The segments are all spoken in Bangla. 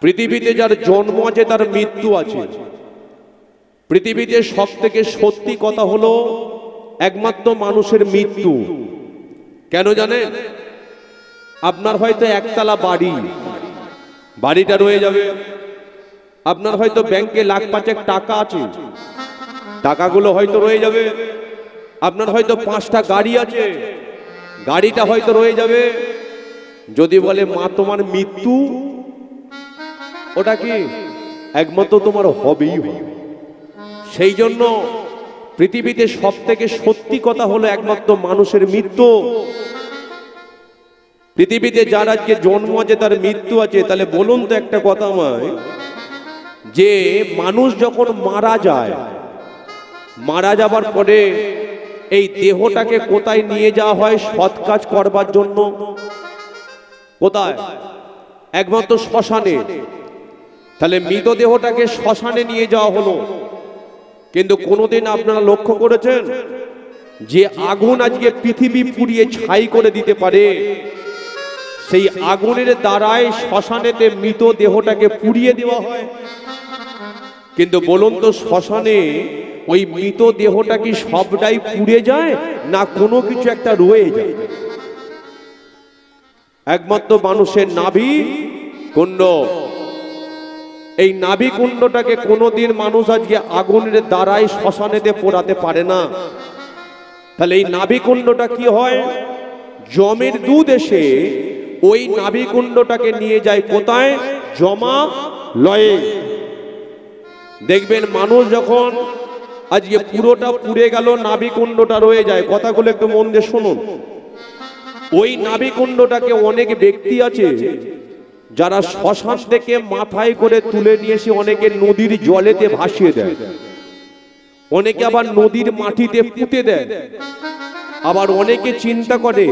পৃথিবীতে যার জন্ম আছে তার মৃত্যু আছে। পৃথিবীতে সবথেকে সত্যি কথা হলো একমাত্র মানুষের মৃত্যু। কেন জানেন? আপনার হয়তো একতলা বাড়ি, বাড়িটা রয়ে যাবে। আপনার হয়তো ব্যাংকে লাখ পাঁচেক টাকা আছে, টাকাগুলো হয়তো রয়ে যাবে। আপনার হয়তো 5টা গাড়ি আছে, গাড়িটা হয়তো রয়ে যাবে। যদি বলে মা তোমার মৃত্যু, ওটা কি একমাত্র তোমার হবেই হবে। সেই জন্য পৃথিবীতে সবথেকে সত্যি কথা হলো একমাত্র মানুষের মৃত্যু। পৃথিবীতে যার আজকে জন্ম আছে তার মৃত্যু আছে। তাহলে বলুন তো একটা কথা আমায়, যে মানুষ যখন মারা যায়, মারা যাবার পরে এই দেহটাকে কোথায় নিয়ে যাওয়া হয় সৎ কাজ করবার জন্য? কোথায়? একমাত্র শ্মশানে। তাহলে মৃতদেহটাকে শ্মশানে নিয়ে যাওয়া হলো। কিন্তু কোনোদিন আপনারা লক্ষ্য করেছেন যে আগুন আজকে পৃথিবী পুড়িয়ে ছাই করে দিতে পারে, সেই আগুনের দ্বারাই শ্মশানেতে মৃতদেহটাকে পুড়িয়ে দেওয়া হয়। কিন্তু বলুন তো শ্মশানে ওই মৃতদেহটা কি সবটাই পুড়ে যায় না কোনো কিছু একটা রয়ে যায়? একমাত্র মানুষের নাভি কুণ্ড, এই নাভি কুণ্ডটাকে কোনোদিন মানুষ আজকে আগুনের দ্বারাই শ্মশানেতে পোড়াতে পারে না। তাহলে এই নাভি কুণ্ডটা কি হয়? জমের দুধ এসে ওই নাভি কুণ্ডটাকে নিয়ে যায় কোথায়? জমা লয়ে। দেখবেন মানুষ যখন আজকে পুরোটা পুড়ে গেল, নাভি কুণ্ডটা রয়ে যায়। কথাগুলো একটু মন দিয়ে শুনুন। ওই নাভি কুণ্ডটাকে অনেক ব্যক্তি আছে যারা শ্মশান থেকে মাথায় করে তুলে নিয়ে এসে অনেকে নদীর জলেতে ভাসিয়ে দেয়, অনেকে আবার নদীর মাটিতে পুঁতে দেয়। আবার অনেকে চিন্তা করে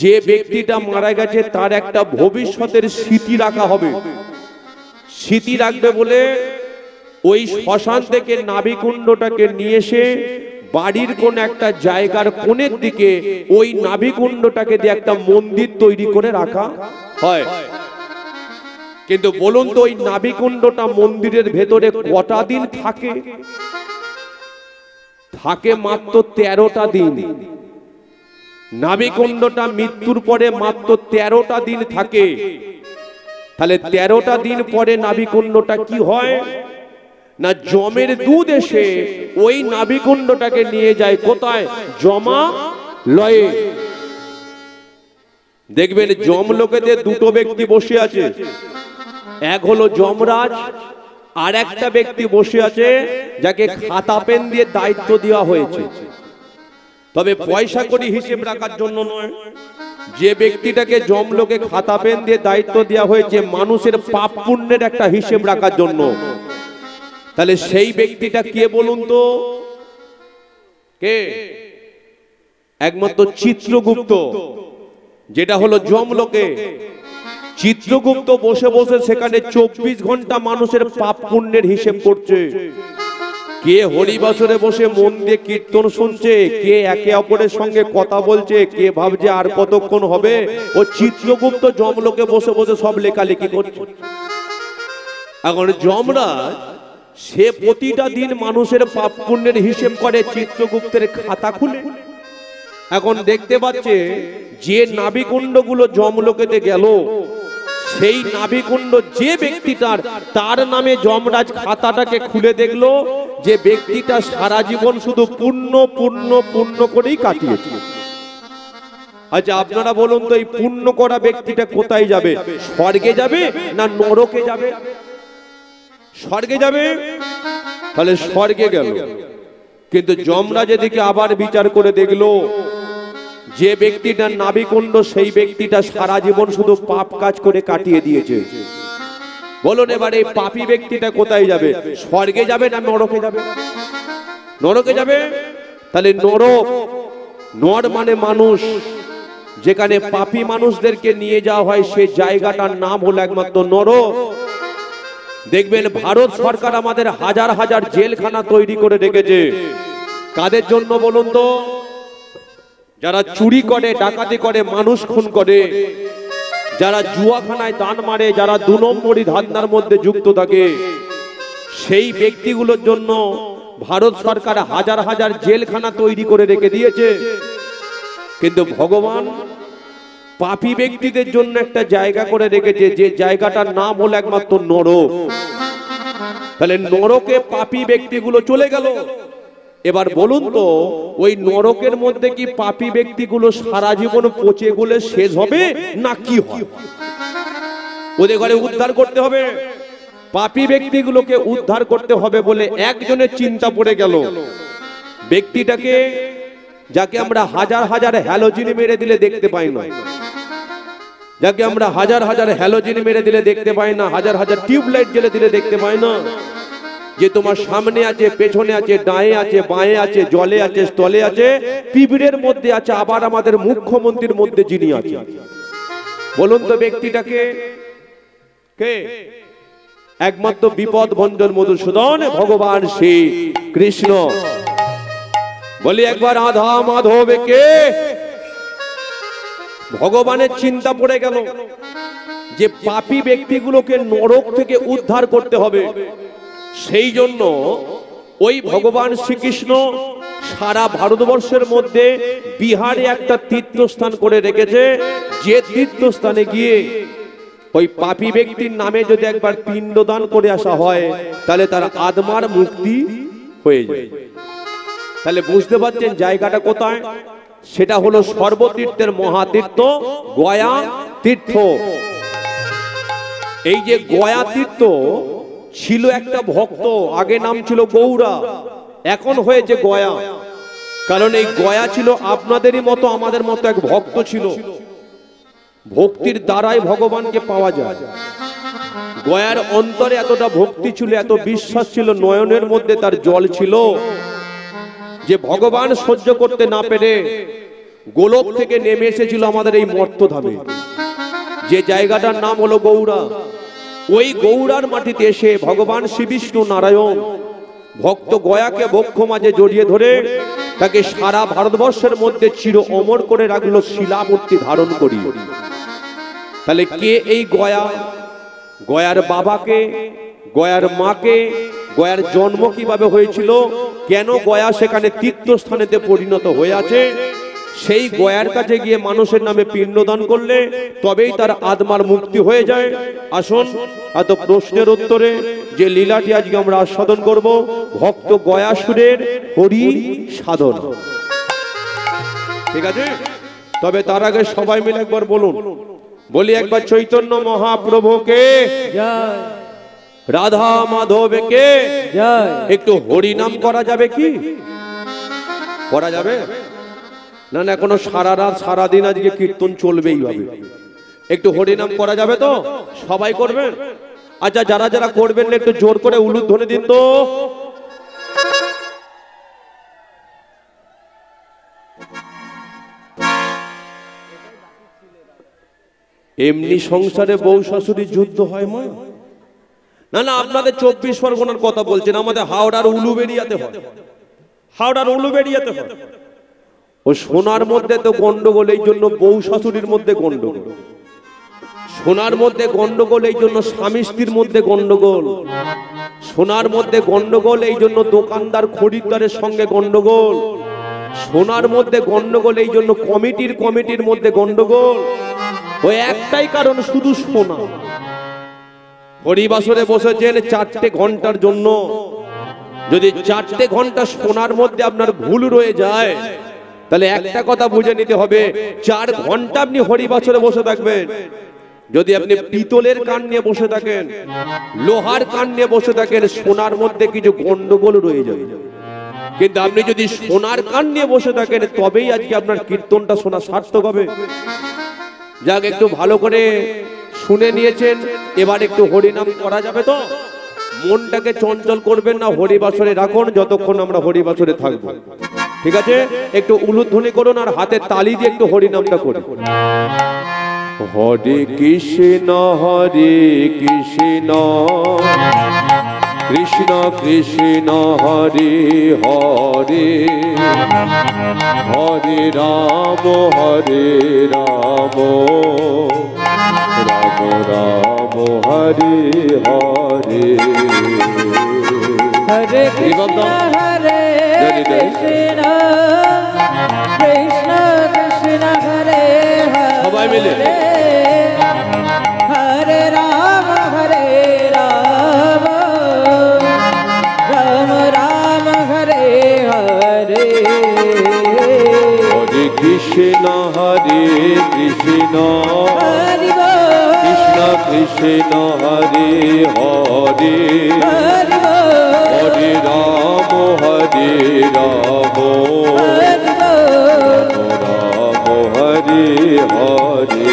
যে ব্যক্তিটা মারা গেছে তার একটা ভবিষ্যতের স্মৃতি রাখা হবে, স্মৃতি রাখবে বলে ওই শ্মশান থেকে নাভি কুণ্ডটাকে নিয়ে এসে বাড়ির কোন একটা জায়গার কোণের দিকে ওই নাভি কুণ্ডটাকে দিয়ে একটা মন্দির তৈরি করে রাখা হয়। কিন্তু বলুন তো ওই নাভি কুণ্ডটা মন্দিরের ভেতরে কটা দিন থাকে? থাকে মাত্র 13টা দিন। নাভি কুণ্ডটা মৃত্যুর পরে মাত্র 13টা দিন থাকে। তাহলে 13টা দিন পরে নাভি কুণ্ডটা কি হয় না জমের দুধ এসে ওই নাভি কুণ্ডটাকে নিয়ে যায় কোথায়? জমা লয়ে। দেখবেন জমলোকেতে দুটো ব্যক্তি বসে আছে, এক হলো যমরাজ, আর একটা ব্যক্তি বসে আছে যাকে খাতা পেন দিয়ে দায়িত্ব দেওয়া হয়েছে। তবে পয়সা করি হিসেব রাখার জন্য নয়, যে ব্যক্তিটাকে জমলোকে খাতা পেন দিয়ে দায়িত্ব দেওয়া হয়েছে মানুষের পাপ পুণ্যের একটা হিসেব রাখার জন্য। তাহলে সেই ব্যক্তিটা কে বলুন তো? কে? একমাত্র চিত্রগুপ্ত, যেটা হলো জমলোকে। চিত্রগুপ্ত বসে বসে সেখানে 24 ঘন্টা মানুষের পাপ পুণ্যের হিসেব করছে। কে হরিবাসরে বসে মন দিয়ে কীর্তন শুনছে, কে একে অপরের সঙ্গে কথা বলছে, কে ভাবছে আর কতক্ষণ হবে। ও চিত্রগুপ্ত জমলোকে বসে বসে সব লেখালেখি করছে। এখন যমরাজ সে প্রতিটা দিন মানুষের পাপ পুণ্যের হিসেব করে চিত্রগুপ্তের খাতা খুলে। এখন দেখতে পাচ্ছে যে নাভিকুণ্ডগুলো জমলোকেতে গেল, সেই নাভিকুণ্ড যে ব্যক্তিটার, তার নামে যমরাজ খাতাটাকে খুলে দেখলো যে ব্যক্তিটা সারা জীবন শুধু পুণ্য পুণ্য পুণ্য করেই কাটিয়েছে। আচ্ছা আপনারা বলুন তো এই পুণ্য করা ব্যক্তিটা কোথায় যাবে? স্বর্গে যাবে না নরকে যাবে? স্বর্গে যাবে। তাহলে স্বর্গে গেল। কিন্তু যমরাজ এদিকে আবার বিচার করে দেখলো যে ব্যক্তিটার নাভিকুণ্ড, সেই ব্যক্তিটা সারা জীবন শুধু পাপ কাজ করে কাটিয়ে দিয়েছে। বলুন এবার এই পাপী ব্যক্তিটা কোথায় যাবে? স্বর্গে যাবে না নরকে যাবে? নরকে যাবে। তাহলে নরক, নর মানে মানুষ, যেখানে পাপী মানুষদেরকে নিয়ে যাওয়া হয় সে জায়গাটার নাম হলো একমাত্র নরক। দেখবেন ভারত সরকার আমাদের হাজার হাজার জেলখানা তৈরি করে রেখেছে। কাদের জন্য বলুন তো? যারা চুরি করে, ডাকাতি করে, মানুষ খুন করে, যারা জুয়াখানায় দান মারে, যারা 2 নম্বরই ধান্দার মধ্যে যুক্ত থাকে, সেই ব্যক্তিগুলোর জন্য ভারত সরকার হাজার হাজার জেলখানা তৈরি করে রেখে দিয়েছে। কিন্তু ভগবান পাপী ব্যক্তিদের জন্য একটা জায়গা করে রেখেছে, যে জায়গাটার নাম হলো একমাত্র নরক। তাহলে নরকে পাপী ব্যক্তিগুলো চলে গেল। এবার বলুন তো, ওই নরকের মধ্যে কি পাপী ব্যক্তিগুলো সারা জীবন পচে গলে শেষ হবে না কি হয়? ওদের ঘরে উদ্ধার করতে হবে। পাপী ব্যক্তিগুলোকে উদ্ধার করতে হবে বলে একজনের চিন্তা পড়ে গেল। ব্যক্তিটাকে, যাকে আমরা হাজার হাজার হ্যালোজিন মেরে দিলে দেখতে পাই না, যাকে আমরা হাজার হাজার হ্যালোজিন মেরে দিলে দেখতে পাই না, হাজার হাজার টিউবলাইট জ্বেলে দিলে দেখতে পাই না, যে তোমার সামনে আছে, পেছনে আছে, ডায়ে আছে, বাঁয়ে আছে, জলে আছে, স্থলে আছে, পিঁপড়ের মধ্যে আছে, আবার আমাদের মুখ্যমন্ত্রীর মধ্যে যিনি আছে। বলুন তো ব্যক্তিটাকে কে? একমাত্র বিপদ ভঞ্জন মধুসূদন ভগবান শ্রী কৃষ্ণ। বলি একবার রাধা মাধব কে? ভগবানের চিন্তা পড়ে গেল যে পাপী ব্যক্তিগুলোকে নরক থেকে উদ্ধার করতে হবে। সেই জন্য ওই ভগবান শ্রীকৃষ্ণ সারা ভারতবর্ষের মধ্যে বিহারে একটা তীর্থস্থান করে রেখেছে, যে তীর্থস্থানে গিয়ে ওই পাপী ব্যক্তির নামে যদি একবার পিণ্ডদান করে আসা হয়, তাহলে তার আত্মার মুক্তি হয়ে যায়। তাহলে বুঝতে পারছেন জায়গাটা কোথায়? সেটা হলো সর্বতীর্থের মহাতীর্থ গয়া তীর্থ। এই যে গয়া তীর্থ ছিল একটা ভক্ত, আগে নাম ছিল গৌরা, এখন হয়েছে গয়া। কারণ এই গয়া ছিল আপনাদেরই মতো আমাদের মতো এক ভক্ত ছিল। ভক্তির দ্বারাই ভগবানকে পাওয়া যায়। গয়ার অন্তরে এতটা ভক্তি ছিল, এত বিশ্বাস ছিল, নয়নের মধ্যে তার জল ছিল, যে ভগবান সহ্য করতে না পেরে গোলক থেকে নেমে এসেছিল আমাদের এই মর্তধামে, যে জায়গাটার নাম হলো গৌড়া। ওই গৌড়ার মাটিতে এসে ভগবান শ্রী বিষ্ণু নারায়ণ ভক্ত গয়াকে বক্ষ মাঝে জড়িয়ে ধরে তাকে সারা ভারতবর্ষের মধ্যে চির অমর করে রাখলো, শিলামূর্তি ধারণ করি। তাহলে কে এই গয়া? গয়ার বাবাকে, গয়ার মাকে, গয়ার জন্ম কিভাবে হয়েছিল, কেন গয়া সেখানে তীর্থস্থানেতে পরিণত হয়ে আছে, সেই গয়ার কাছে গিয়ে মানুষের নামে পিণ্ডদান করলে তবেই তার আত্মার মুক্তি হয়ে যায়। আসুন এত প্রশ্নের উত্তরে যে লীলাটি আজকে আমরা আস্বাদন করব, ভক্ত গয়াসুরের হরি সাধন। ঠিক আছে? তবে তার আগে সবাই মিলে একবার বলুন, বলি একবার চৈতন্য মহাপ্রভুকে জয়, রাধা মাধবকে জয়। একটু হরি নাম করা যাবে কি? করা যাবে না? না এখনো সারা রাত সারাদিন আজকে কীর্তন চলবেই ভাবে। একটু হরি নাম করা যাবে তো? সবাই করবেন? আচ্ছা, যারা যারা করবেন একটু জোর করে উলুধ্বনি দিন তো। এমনি সংসারে বউ শাশুড়ি যুদ্ধ হয় মা? না না, আপনাদের 24 পরগনার কথা বলছেন, আমাদের হাওড়ার উলুবেড়িয়াতে হয়। হাওড়ার উলুবেড়িয়াতে হয়। ও সোনার মধ্যে তো গন্ডগোল, এই জন্য বউ শাশুড়ির মধ্যে গন্ডগোল। সোনার মধ্যে গন্ডগোল, এই জন্য স্বামী স্ত্রীর মধ্যে গন্ডগোল। সোনার মধ্যে গন্ডগোল, এই জন্য দোকানদার খরিদ্দারের সঙ্গে গন্ডগোল। সোনার মধ্যে গন্ডগোল, এই জন্য কমিটির মধ্যে গন্ডগোল। ওই একটাই কারণ, শুধু সোনা। হরিবাসরে বসেছেন 4টে ঘন্টার জন্য, যদি 4টে ঘন্টা সোনার মধ্যে আপনার ভুল রয়ে যায়, তাহলে একটা কথা বুঝে নিতে হবে, 4 ঘন্টা আপনি হরিবাসরে বসে থাকবেন। যদি আপনি পিতলের কান নিয়ে বসে থাকেন, লোহার কান নিয়ে বসে থাকেন, সোনার মধ্যে কিছু গন্ডগোল রয়ে যাবে। কিন্তু আপনি যদি সোনার কান নিয়ে বসে থাকেন, তবেই আজকে আপনার কীর্তনটা শোনা সার্থক হবে। যাক, একটু ভালো করে শুনে নিয়েছেন, এবার একটু হরিনাম করা যাবে তো? মনটাকে চঞ্চল করবেন না, হরিবাসরে রাখুন যতক্ষণ আমরা হরিবাসরে থাকবো। ঠিক আছে? একটু উলুধ্বনি করুন আর হাতে তালি দিয়ে একটু হরিনামটা করুন। হরে কৃষ্ণ কৃষ্ণ কৃষ্ণ হরে হরে, হরে রাম রাম রাম হরে হরে হরে কৃষ্ণ হরে কৃষ্ণ কৃষ্ণ কৃষ্ণ হরে সবাই মিলে হরে রাম রাম রাম রাম হরে হরে হরে কৃষ্ণ কৃষ্ণ হরি কৃষ্ণ কৃষ্ণ হরে হরে হরি হরে রাম রাম রাম হরে হরে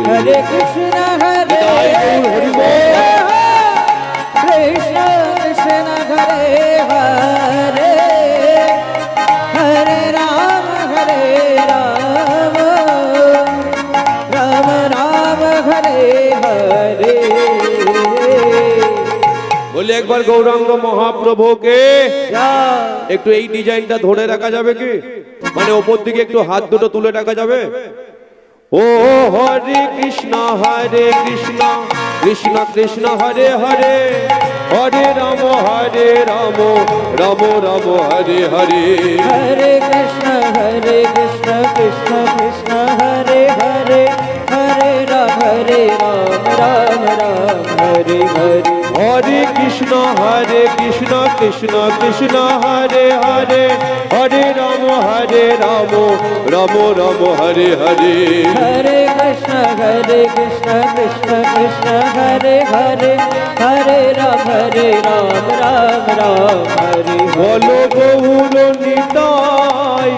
হরে কৃষ্ণ হরে কৃষ্ণ কৃষ্ণ হরে হরে হরে রাম রাম রাম হরে হরে বলি একবার গৌরাঙ্গ মহাপ্রভুকে একটু এই ডিজাইনটা ধরে রাখা যাবে কি, মানে ওপর দিকে একটু হাত দুটো তুলে রাখা যাবে। ও হরে কৃষ্ণ কৃষ্ণ কৃষ্ণ হরে হরে হরে রাম রাম রাম হরে হরে হরে কৃষ্ণ কৃষ্ণ কৃষ্ণ হরে হরে হরে রাম রাম হরে হরে হরে কৃষ্ণ কৃষ্ণ কৃষ্ণ হরে হরে হরে রাম রাম রাম হরে হরে হরে কৃষ্ণ কৃষ্ণ কৃষ্ণ হরে হরে হরে রাম রাম হরে বলো গৌর নিতাই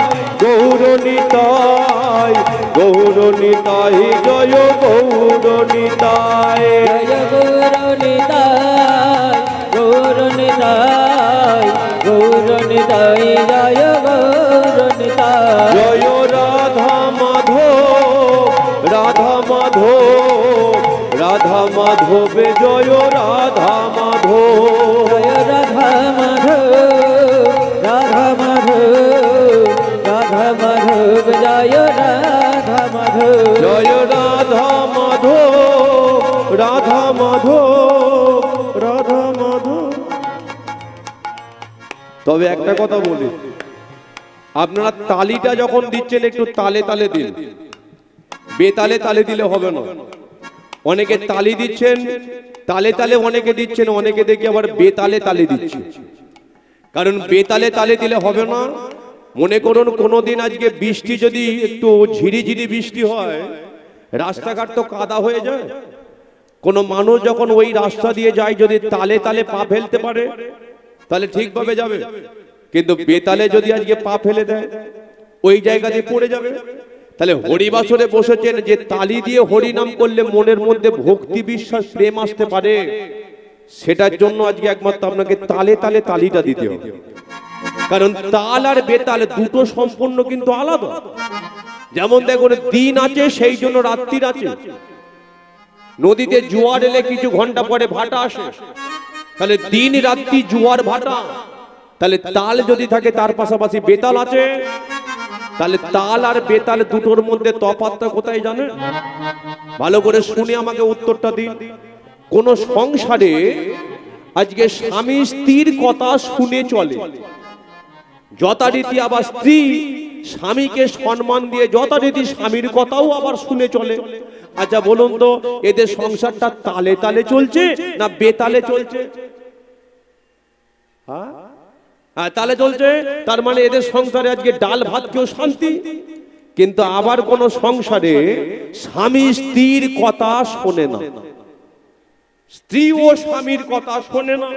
গৌর নিতাই গৌর নিতাই জয় গৌর নিতাই জয় গৌর নিতাই গৌর নিতাই গৌর নিতাই জয় গৌর নিতাই জয় রাধা মাধব রাধা মাধব রাধা মাধবে জয় রাধা মাধব জয় রাধা মাধব রাধা মাধব রাধা মাধব জয় রাধা মাধব জয় রাধা মাধব রাধা মাধব রাধা মাধব। তবে একটা কথা বলি, আপনারা তালিটা যখন দিচ্ছেন একটু তালে তালে দিন, বেতালে তালে দিলে হবে না। অনেকে তালি দিচ্ছেন তালে তালে, অনেকে দিচ্ছেন, অনেকে দেখি আবার বেতালে তালে দিচ্ছে। কারণ বেতালে তালে দিলে হবে না। মনে করুন কোনোদিন আজকে বৃষ্টি যদি একটু ঝিরিঝিরি বৃষ্টি হয়, রাস্তাঘাট তো কাদা হয়ে যায়। কোনো মানুষ যখন ওই রাস্তা দিয়ে যায়, যদি তালে তালে পা ফেলতে পারে তাহলে ঠিকভাবে যাবে। কিন্তু বেতালে যদি আজকে পা ফেলে দেয়, ওই জায়গাতে পড়ে যাবে। তাহলে হরিবাসরে বসেছেন যে তালি দিয়ে হরি নাম করলে মনের মধ্যে ভক্তি বিশ্বাস প্রেম আসতে পারে, সেটার জন্য আজকে একমাত্র আপনাকে তালে তালে তালিটা দিতে হবে। কারণ তাল আর বেতাল দুটো সম্পূর্ণ কিন্তু আলাদা। যেমন দেখুন, দিন আছে সেই জন্য রাত্রির আছে। নদীতে জোয়ার এলে কিছু ঘন্টা পরে ভাটা আসে, তাহলে দিন রাত্রি জোয়ার ভাটা। তাহলে তাল যদি থাকে তার পাশাপাশি বেতাল আছে, তাহলে তাল আর বেতাল দুটোর মধ্যে তফাৎটা কোথায় জানেন? ভালো করে শুনে আমাকে উত্তরটা দিন। কোন সংসারে আজকে স্বামী স্ত্রীর কথা শুনে চলে যথারীতি, আবার স্ত্রী স্বামীকে সম্মান দিয়ে যথারীতি স্বামীর কথাও আবার শুনে চলে। আচ্ছা বলুন তো, এদের সংসারটা তালে তালে চলছে না বেতালে চলছে? হ্যাঁ, তালে চলছে। তার মানে এদের সংসারে আজকে ডাল ভাত কেউ শান্তি। কিন্তু আবার কোন সংসারে স্বামী স্ত্রীর কথা শোনে না, স্ত্রী ও স্বামীর কথা শোনে না।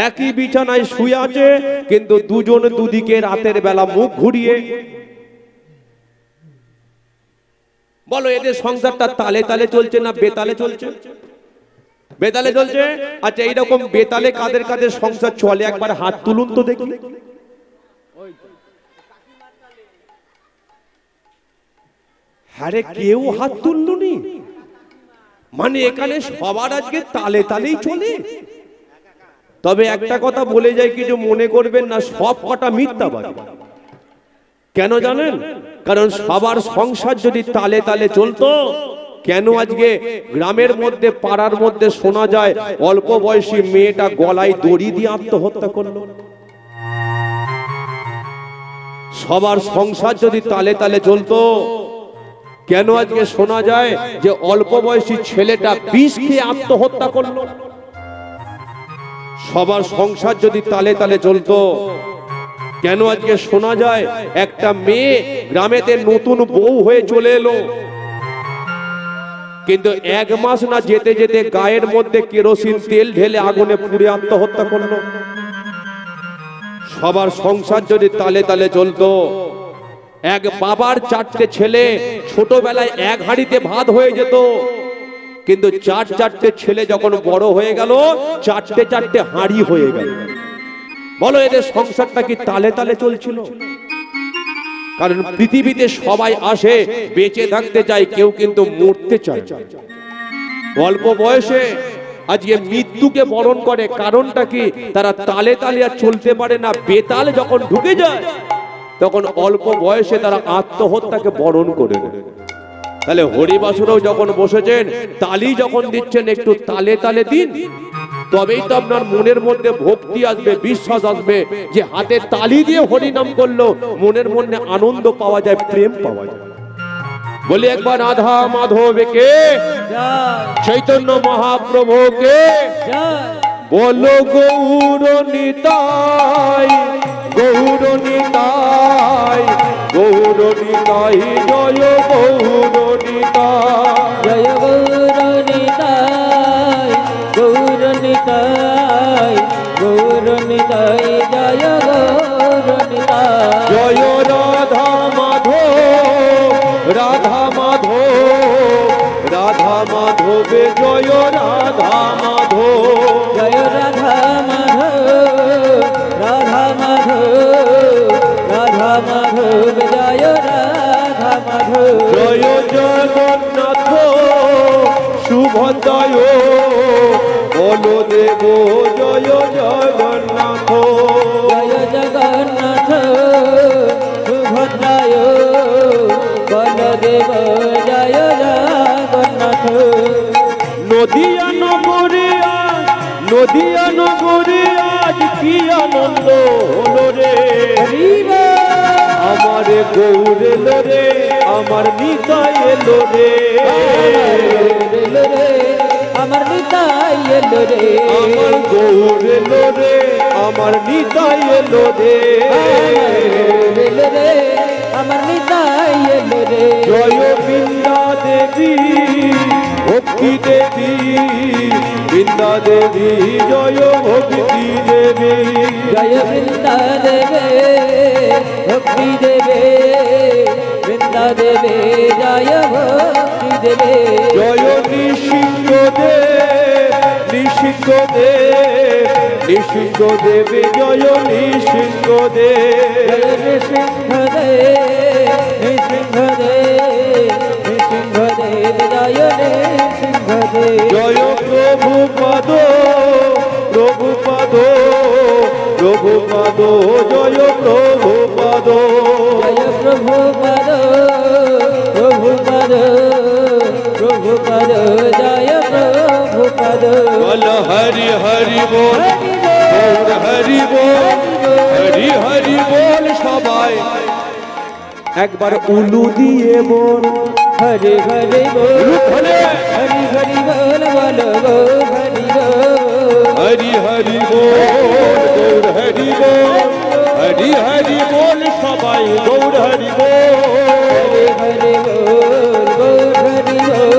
একই বিছানায় শুয়ে আছে, কিন্তু দুজন দুদিকে রাতের বেলা মুখ ঘুরিয়ে। বলো এদের সংসারটা তালে তালে চলছে না বেতালে চলছে? বেতালে চলছে। আচ্ছা এইরকম বেতালে কাদের কাদের সংসার চলে একবার হাত তুলুন তো দেখি। আরে কেউ হাত তুললুনি? মানে এখানে সবার আজকে তালে তালেই চলে। তবে একটা কথা বলে যায়, কিছু মনে করবেন না, সব কটা মিথ্যাবাদী। কেন জানেন? কারণ সবার সংসার যদি তালে তালে চলতো, কেন আজকে গ্রামের মধ্যে পাড়ার মধ্যে শোনা যায় অল্প বয়সী মেয়েটা গলায় দড়ি দিয়ে আত্মহত্যা করলো? সবার সংসার যদি তালে তালে চলতো, কেন আজকে শোনা যায় যে অল্প বয়সী ছেলেটা বিষ খেয়ে আত্মহত্যা করলো? সবার সংসার যদি তালে তালে চলতো, কেন আজকে শোনা যায় একটা মেয়ে গ্রামেতে নতুন বউ হয়ে চলে এলো, কিন্তু 1 মাস না যেতে যেতে গায়ের মধ্যে কেরোসিন তেল ঢেলে আগুনে পুড়ে আত্মহত্যা করলো? সবার সংসার যদি তালে তালে চলতো, এক বাবার 4টে ছেলে ছোটবেলায় 1 হাঁড়িতে ভাত হয়ে যেত, কিন্তু 4টে ছেলে যখন বড় হয়ে গেল 4টে হাঁড়ি হয়ে গেল। বলো এদের সংসারটা কি তালে তালে চলছিল? কারণ পৃথিবীতে সবাই আসে বেঁচে থাকতে চায়, কেউ কিন্তু মরতে চায়। অল্প বয়সে আজকে মৃত্যুকে বরণ করে, কারণটা কি? তারা তালে তালে আর চলতে পারে না। বেতাল যখন ঢুকে যায় তখন অল্প বয়সে তারা আত্মহত্যাকে বরণ করে নেয়। তাহলে হরিবাসুরাও যখন বসেছেন, তালি যখন দিচ্ছেন, একটু তালে তালে দিন, তবেই তো আপনার মনের মধ্যে ভক্তি আসবে, বিশ্বাস আসবে যে হাতে তালি দিয়ে হরিনাম করলো মনের মধ্যে আনন্দ পাওয়া যায়, প্রেম পাওয়া যায়। বলি একবার রাধা মাধবকে চৈতন্য মহাপ্রভুকে বলো গৌর নিতাই, গৌর নিতাই, গৌর নিতাই, জয় গৌর নিতাই, জয় গৌর নিতাই, গৌর নিতাই, গৌর নিতাই, জয় গৌর নিতাই। জয় রাধা মাধব, রাধা মাধব, রাধা মাধবে জয় রাধা মাধব, জয় রাধা মাধব, রাধা মাধব, রাধা মাধব, জয় রাধা মাধব। জয় জগন্নাথ শুভদয় বলদেব, জয় জগন্নাথ, জয় জগন্নাথ সুভদ্রায় বলদেব, জয় জগন্নাথ। নদিয়া নগরে আজ, নদিয়া নগরে আজ কি আনন্দ হলো রে, আমার গৌর এলো রে, আমার নিতাই এলো রে, আমার নিতাই এলো রে, আমার গৌর এলো রে, আমার নিতাই এলো রে, এলো রে, আমার নিতাই এলো রে। জয় বৃন্দা দেবী, ভক্তি দেবী, বৃন্দা দেবী, জয় ভক্তি দেবী, জয় বৃন্দা দেবে, ভক্তি দেবে, বৃন্দা দেবে, জয় ভক্তি দেবে। জয় নৃসিংহ দেব, নৃসিংহ দেব, নৃসিংহ দেবে, জয় নৃসিংহ দেব, জয় নৃসিংহ দেব, নৃসিংহ দেব, নৃসিংহ দেব, জয় নৃসিংহ দেব। জয় প্রভুপাদ, প্রভুপাদ, প্রভুপাদ, জয় প্রভুপাদ, জয় প্রভুপদ, প্রভুপদ, প্রভুপদ, জয় প্রভুপদ। বল হরি হরি বল, গৌর হরি বল, হরি হরি বল, সবাই একবার উলু দিয়ে বল, হরি হরি বল, হরি হরি বল, বল গো হরি বল, হরি হরি বল, গৌর হরি বল, হরি হরি বল, সবাই গৌর হরি বল, হরি বল, গৌর হরি বল,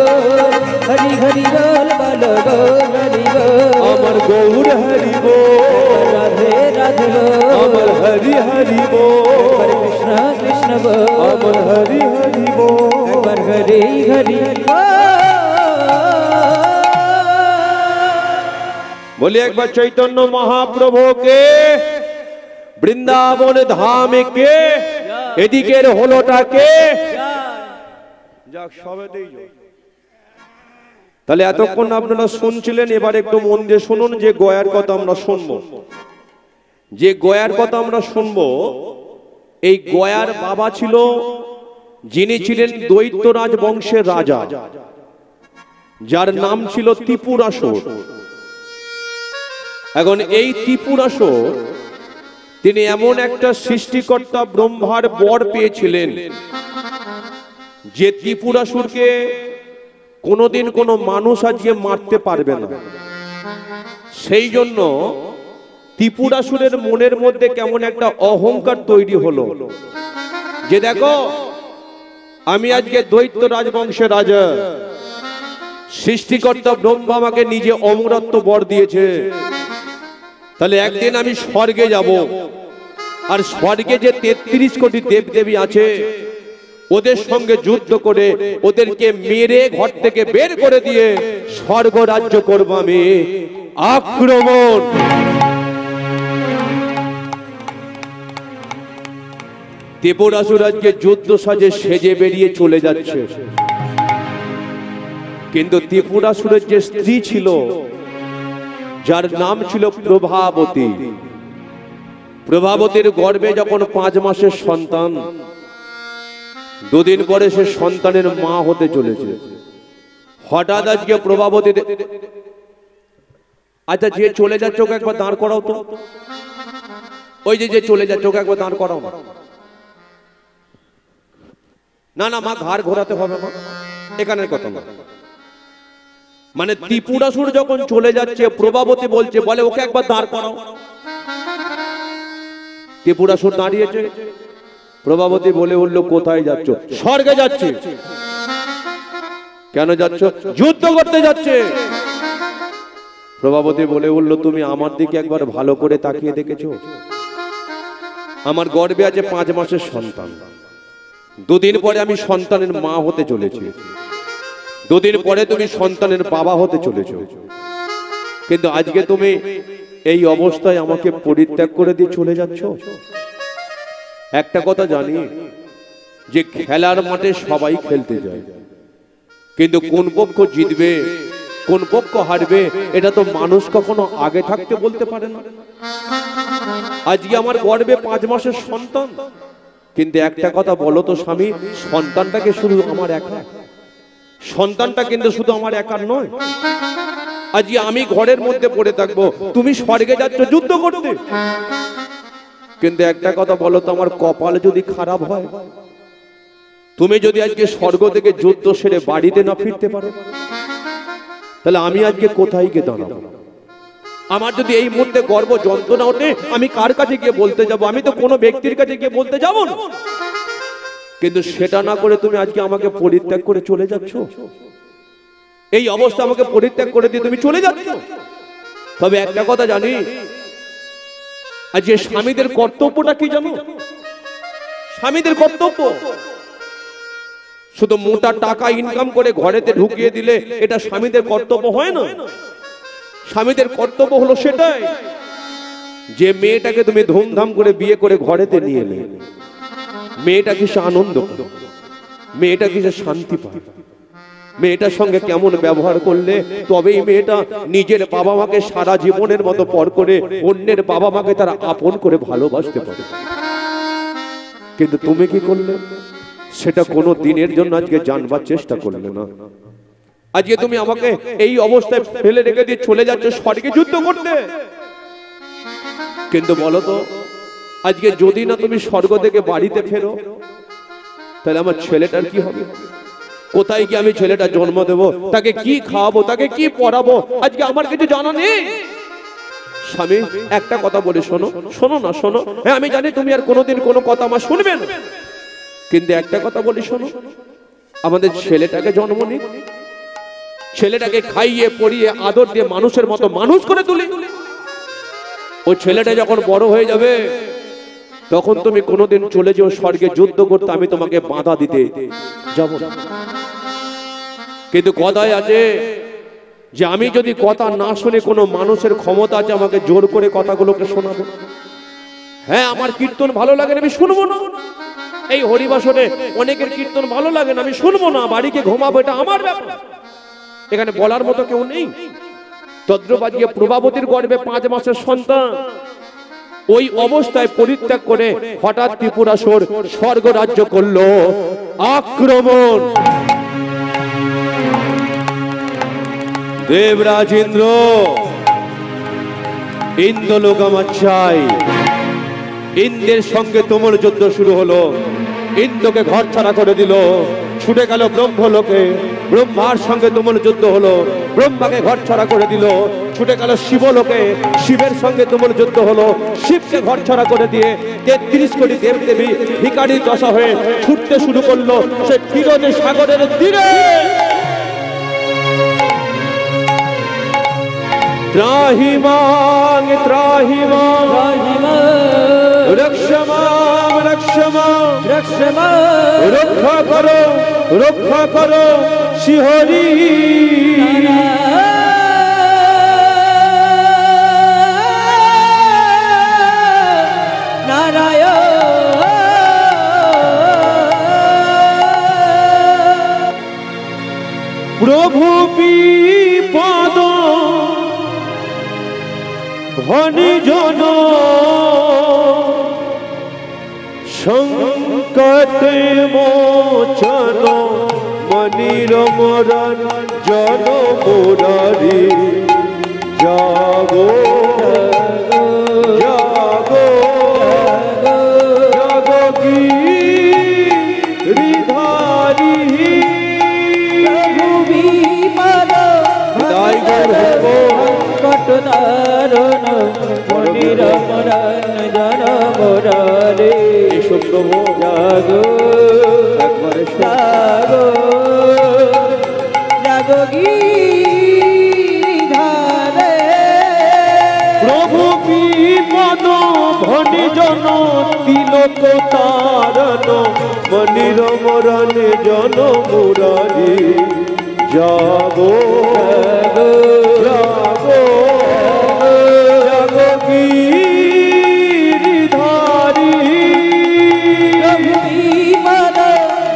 হরি হরি বল, বল গো হরি বল, আমার গৌর হরি বল, রাধে রাধে বল, আমার হরি হরি বল, হরে কৃষ্ণ কৃষ্ণ বল, আমার হরি হরি বল, একবার হরি হরি বলি একবার চৈতন্য মহাপ্রভুকে, বৃন্দাবন ধামে কে, এদিকের হলোটাকে, যাক সবেতেই যাক। তাহলে এতক্ষণ আপনারা শুনছিলেন, এবার একটু মন দিয়ে শুনুন যে গয়ার কথা আমরা শুনবো। যে গয়ার কথা আমরা শুনবো, এই গয়ার বাবা ছিল, যিনি ছিলেন দৈত্যরাজ বংশের রাজা। যার নাম ছিল ত্রিপুরাসুর। এখন এই ত্রিপুরাসুর তিনি এমন একটা সৃষ্টিকর্তা ব্রহ্মার বর পেয়েছিলেন যে ত্রিপুরাসুরকে কোনোদিন কোনো মানুষ আজকে মারতে পারবে না। সেই জন্য ত্রিপুরাসুরের মনের মধ্যে কেমন একটা অহংকার তৈরি হলো যে দেখো আমি আজকে দৈত্য রাজবংশের রাজা, সৃষ্টিকর্তা ব্রহ্মা আমাকে নিজে অমরত্ব বর দিয়েছে, তাহলে একদিন আমি স্বর্গে যাব, আর স্বর্গে যে 33 কোটি দেবদেবী আছে ওদের সঙ্গে যুদ্ধ করে ওদেরকে মেরে ঘর থেকে বের করে দিয়ে স্বর্গ রাজ্য করব আমি। আক্রমণ! ত্রিপুরাসুর আজকে যুদ্ধ সাজে সেজে বেরিয়ে চলে যাচ্ছে, কিন্তু ত্রিপুরাসুরের যে স্ত্রী ছিল যার নাম ছিল প্রভাবতী, প্রভাবতীর গর্ভে যখন 5 মাসের সন্তান, 2 দিন পরে সে সন্তানের মা হতে চলেছে। হঠাৎ আজকে প্রভাবতী, আচ্ছা যে চলে যাচ্ছে ওকে একবার দাঁড় করাও তো, ওই যে চলে যাচ্ছে ওকে একবার দাঁড় করাও। না না মা, ঘাড় ঘোরাতে হবে মা, এখানের কথা না। মানে ত্রিপুরাসুর যখন চলে যাচ্ছে প্রভাবতী বলছে, বলে ওকে একবার দাঁড় করাও। ত্রিপুরাসুর দাঁড়িয়েছে, প্রভাবতী বলে উঠল কোথায় যাচ্ছ? স্বর্গে যাচ্ছে। কেন যাচ্ছ? যুদ্ধ করতে যাচ্ছে। প্রভাবতী বলে উঠল তুমি আমার দিকে একবার ভালো করে তাকিয়ে দেখেছো? আমার গর্ভে আছে 5 মাসের সন্তান, 2 দিন পরে আমি সন্তানের মা হতে চলেছি, 2 দিন পরে তুমি সন্তানের বাবা হতে চলেছো, কিন্তু আজকে তুমি এই অবস্থায় আমাকে পরিত্যাগ করে দিয়ে চলে যাচ্ছ। একটা কথা জানি যে খেলার মাঠে সবাই খেলতে যায়, কিন্তু কোন পক্ষ জিতবে কোন পক্ষ হারবে এটা তো মানুষ কখনো আগে থাকতে বলতে পারে না। আজকে আমার গর্ভে 5 মাসের সন্তান, কিন্তু একটা কথা বলো তো স্বামী, সন্তানটাকে শুধু আমার একা, সন্তানটা কিন্তু শুধু আমার একার নয়। আজকে আমি ঘরের মধ্যে পড়ে থাকবো, তুমি স্বর্গে যাচ্ছ যুদ্ধ করতে, কিন্তু একটা কথা বলো তো, আমার কপাল যদি খারাপ হয়, তুমি যদি আজকে স্বর্গ থেকে যুদ্ধ সেরে বাড়িতে না ফিরতে পারো, তাহলে আমি আজকে কোথায় গিয়ে দাঁড়াবো? আমার যদি এই মুহূর্তে গর্ব যন্ত্রণা ওঠে, আমি কার কাছে গিয়ে বলতে যাব? আমি তো কোনো ব্যক্তির কাছে গিয়ে বলতে যাব না। কিন্তু সেটা না করে তুমি আজকে আমাকে পরিত্যাগ করে চলে যাচ্ছ, এই অবস্থা আমাকে পরিত্যাগ করে দিয়ে তুমি চলে যাচ্ছ। তবে একটা কথা জানি, আজকে স্বামীদের কর্তব্যটা কি জানো? স্বামীদের কর্তব্য শুধু মোটা টাকা ইনকাম করে ঘরেতে ঢুকিয়ে দিলে এটা স্বামীদের কর্তব্য হয় না। স্বামীদের কর্তব্য হলো সেটাই যে মেয়েটাকে তুমি ধুমধাম করে বিয়ে করে ঘরেতে নিয়ে এলে, মেয়েটা কিসে আনন্দ পায়, মেয়েটা কিসে শান্তি পায়, মেয়েটার সঙ্গে কেমন ব্যবহার করলে তবেই মেয়েটা নিজের বাবা মাকে সারা জীবনের মতো পর করে অন্যের বাবা মাকে তারা আপন করে ভালোবাসতে পারে। কিন্তু তুমি কি করলে? সেটা কোনো দিনের জন্য আজকে জানবার চেষ্টা করলে না। আজকে তুমি আমাকে এই অবস্থায় ফেলে রেখে দিয়ে চলে যাচ্ছ স্বর্গে যুদ্ধ করতে। কিন্তু বলো তো, আজকে যদি না তুমি স্বর্গ থেকে বাড়িতে ফেরো, তাহলে আমার ছেলেটার কি হবে? কোথায় গিয়ে আমি ছেলেটা জন্ম দেব? তাকে কি খাওয়াবো, তাকে কি পড়াবো? আজকে আমার কিছু জানা নেই। স্বামী একটা কথা বলে শোনো, শোনো না শোনো, হ্যাঁ আমি জানি তুমি আর কোনোদিন কোনো কথা আমার শুনবে না, কিন্তু একটা কথা বলি শোনো, আমাদের ছেলেটাকে জন্ম নিই, ছেলেটাকে খাইয়ে পড়িয়ে আদর দিয়ে মানুষের মতো মানুষ করে তুলি। ওই ছেলেটা যখন বড় হয়ে যাবে তখন তুমি কোনোদিন চলে যেও স্বর্গে যুদ্ধ করতে, আমি তোমাকে বাধা দিতে যাব না। কিন্তু কথায় আছে যে আমি যদি কথা না শুনে, কোনো মানুষের ক্ষমতা আছে আমাকে জোর করে কথাগুলোকে শোনাবে। হ্যাঁ আমার কীর্তন ভালো লাগে না, আমি শুনবো না। এই হরিবাসরে অনেকের কীর্তন ভালো লাগে না, আমি শুনবো না, বাড়িকে ঘুমাবো, এটা আমার ব্যাপার, এখানে বলার মতো কেউ নেই। তদ্রবাজিয়ে প্রভাবতীর গর্ভে 5 মাসের সন্তান, ওই অবস্থায় পরিত্যাগ করে হঠাৎ ত্রিপুরাসুর স্বর্গ রাজ্য করলো। আক্রমণ! দেবরাজ ইন্দ্র, ইন্দ্রলোক আমার চাই। ইন্দ্রের সঙ্গে তুমুল যুদ্ধ শুরু হলো। ইন্দ্রকে ঘর ছাড়া করে দিল, ছুটে গেল ব্রহ্মলোকে। ব্রহ্মার সঙ্গে তুমুল যুদ্ধ হলো, ব্রহ্মাকে ঘর ছাড়া করে দিল, ছুটে গেল শিবলোকে। শিবের সঙ্গে তুমুল যুদ্ধ হলো, শিবকে ঘর ছাড়া করে দিয়ে 33 কোটি দেবদেবী ভিখারির দশা হয়ে ছুটতে শুরু করলো সে ক্ষীরোদ সাগরের তীরে। ত্রাহি মাং ত্রাহি মাং রক্ষ মাং রক্ষ মাং রক্ষা করো শিহরি। প্রভু বিপদ ধনী জন সংকট মোচন মনির মরণ জন মুরারি। জাগো জাগো জাগো গিরিধারী। দারুণ মনির মরণ জন মুরারি। প্রভু জাগো একবারে জাগো জাগো গিরিধারে। প্রভু বিপদ ধনী জন তিলক তারণ মনির মরণ জন মুরারি। জাগো জাগো জাগো গিরিধারী।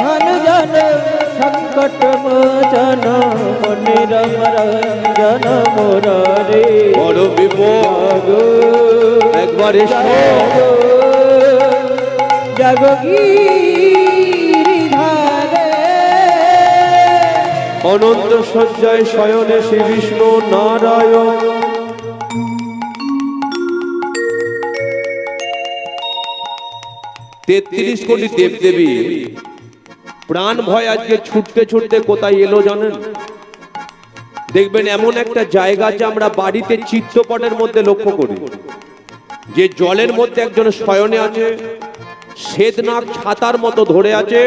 ধন জন সংকট মোচন মনির মরণ মুরারি। বড় বিপদ একবারে জাগো জাগো গিরিধারে। অনন্ত শয্যায় শয়নে শ্রী বিষ্ণু নারায়ণ। 33 কোটি দেবদেবী প্রাণ ভয় আজকে ছুটতে ছুটতে কোথায় এলো জানেন? দেখবেন এমন একটা জায়গা যে আমরা বাড়িতে চিত্রপটের মধ্যে লক্ষ্য করি যে জলের মধ্যে একজন শয়নে আছে, শ্বেতনাগ ছাতার মতো ধরে আছে,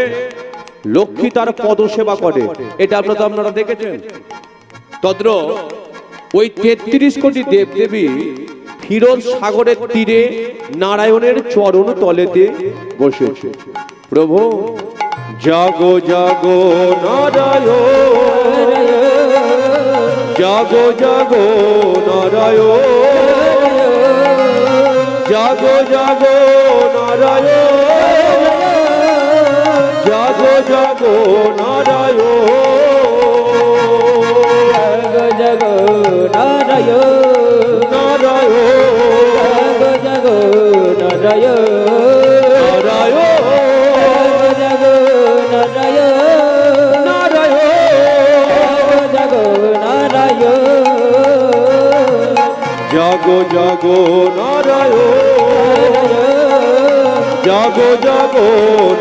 লক্ষ্মী তার পদসেবা করে। এটা আপনারা দেখেছেন? তদ্র ওই 33 কোটি দেবদেবী ক্ষীরোদ সাগরের তীরে নারায়ণের চরণ তলেতে বসেছে। প্রভু জাগো জাগো নারায়ণ, জাগো জাগো নারায়ণ, জাগো জাগো নারায়ণ, জাগো জাগো নারায়ণ, জাগো নারায়ণ নারায়ণ, জাগো নারায়ণ নারায়ণ, জাগো নারায়ণ নারায়ণ, জাগো নারায়ণ জাগো জাগো নারায়ণ, জাগো জাগো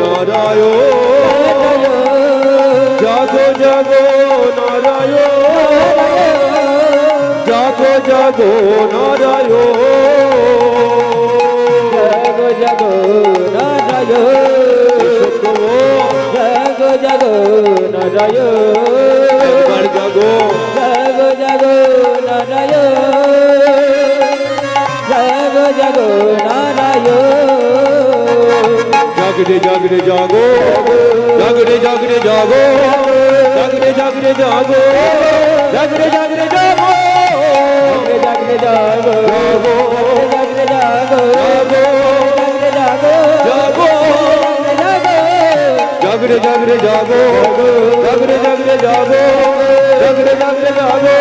নারায়ণ, জাগো জাগো নারায়ণ, জাগো জাগো নারায়ণ, জাগো নারায়ণ জাগো জাগো নারায়ণ একবার জাগো, জাগো জাগো নারায়ণ জাগো জাগো নারায়ণ জাগরে জাগরে জাগো, জাগরে জাগরে জাগো, জাগরে জাগরে জাগো, জাগরে জাগরে জাগো, জাগরে জাগো জাগরে জাগো জাগো, জাগরে জাগরে জাগো, জাগরে জাগরে জাগো, জাগরে জাগরে জাগো।